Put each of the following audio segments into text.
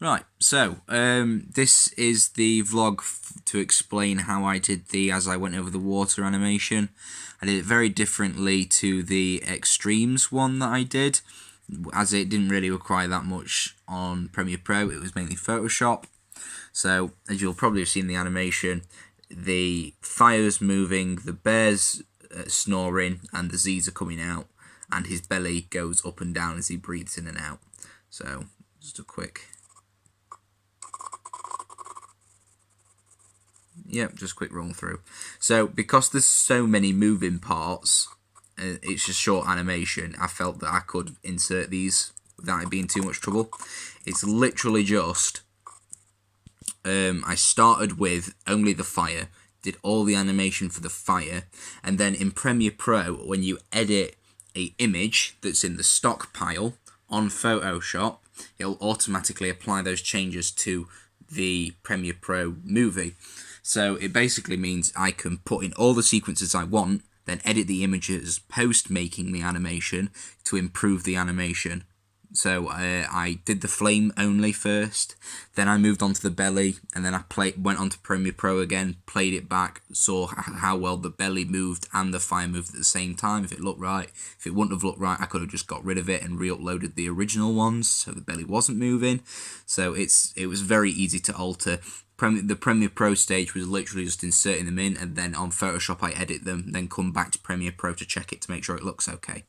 Right, so this is the vlog to explain how I did the as I went over the water animation. I did it very differently to the extremes one that I did, as it didn't really require that much on Premiere Pro. It was mainly Photoshop. So as you'll probably have seen the animation, the fire's moving, the bear's snoring, and the Z's are coming out, and his belly goes up and down as he breathes in and out. So just a quick. Yep, just quick run through. So because there's so many moving parts, it's a short animation, I felt that I could insert these without it being too much trouble. It's literally just, I started with only the fire, did all the animation for the fire, and then in Premiere Pro, when you edit a image that's in the stock pile on Photoshop, it'll automatically apply those changes to the Premiere Pro movie. So it basically means I can put in all the sequences I want, then edit the images post making the animation to improve the animation. So I did the flame only first, then I moved on to the belly, and then I went on to Premiere Pro again, played it back, saw how well the belly moved and the fire moved at the same time, if it looked right. If it wouldn't have looked right, I could have just got rid of it and re-uploaded the original ones, so the belly wasn't moving. So it was very easy to alter. The Premiere Pro stage was literally just inserting them in, and then on Photoshop I edit them, then come back to Premiere Pro to check it to make sure it looks okay.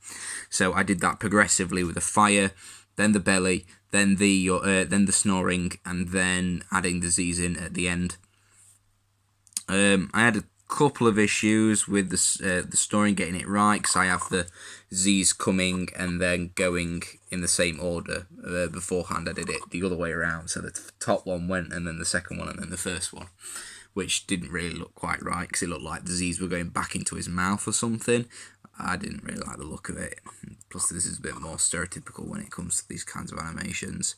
So I did that progressively with the fire, then the belly, then the snoring, and then adding the Z's in at the end. I had a couple of issues with the snoring, getting it right, because I have the Z's coming and then going in the same order. Beforehand I did it the other way around, so the top one went and then the second one and then the first one, which didn't really look quite right because it looked like the Z's were going back into his mouth or something. I didn't really like the look of it. Plus this is a bit more stereotypical when it comes to these kinds of animations.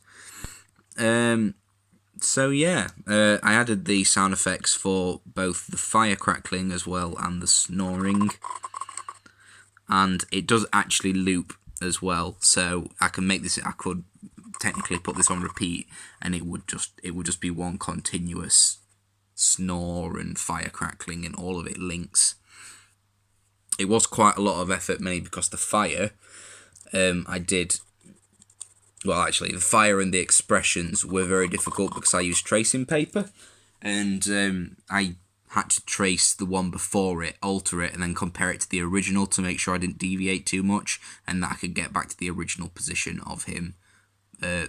So yeah, I added the sound effects for both the fire crackling as well and the snoring, and it does actually loop as well. So I can make this. I could technically put this on repeat, and it would just be one continuous snore and fire crackling, and all of it links. It was quite a lot of effort, mainly because the fire, I did. Well, actually, the fire and the expressions were very difficult because I used tracing paper, and I had to trace the one before it, alter it, and then compare it to the original to make sure I didn't deviate too much, and that I could get back to the original position of him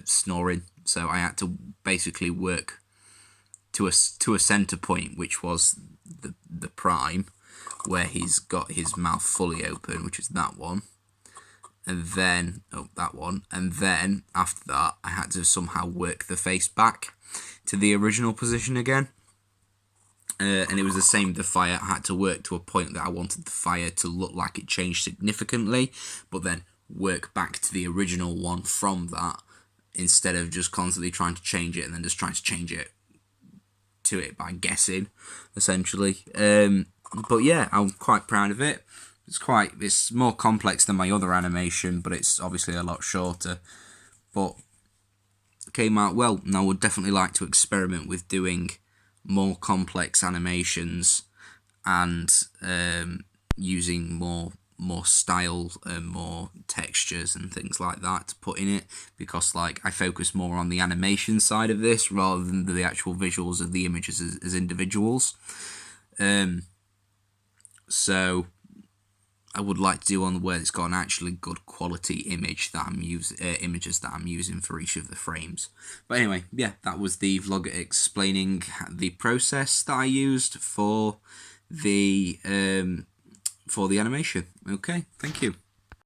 snoring. So I had to basically work to a center point, which was the prime, where he's got his mouth fully open, which is that one. And then, that one, and then after that I had to somehow work the face back to the original position again, and it was the same with the fire. I had to work to a point that I wanted the fire to look like it changed significantly, but then work back to the original one from that, instead of just constantly trying to change it and then just trying to change it to it by guessing, essentially. But yeah, I'm quite proud of it. It's more complex than my other animation, but it's obviously a lot shorter. But it came out well, and I would definitely like to experiment with doing more complex animations and using more style and more textures and things like that to put in it, because like I focus more on the animation side of this rather than the actual visuals of the images as individuals. So I would like to do one where it's got an actually good quality image that images that I'm using for each of the frames. But anyway, yeah, that was the vlog explaining the process that I used for the animation. Okay, thank you.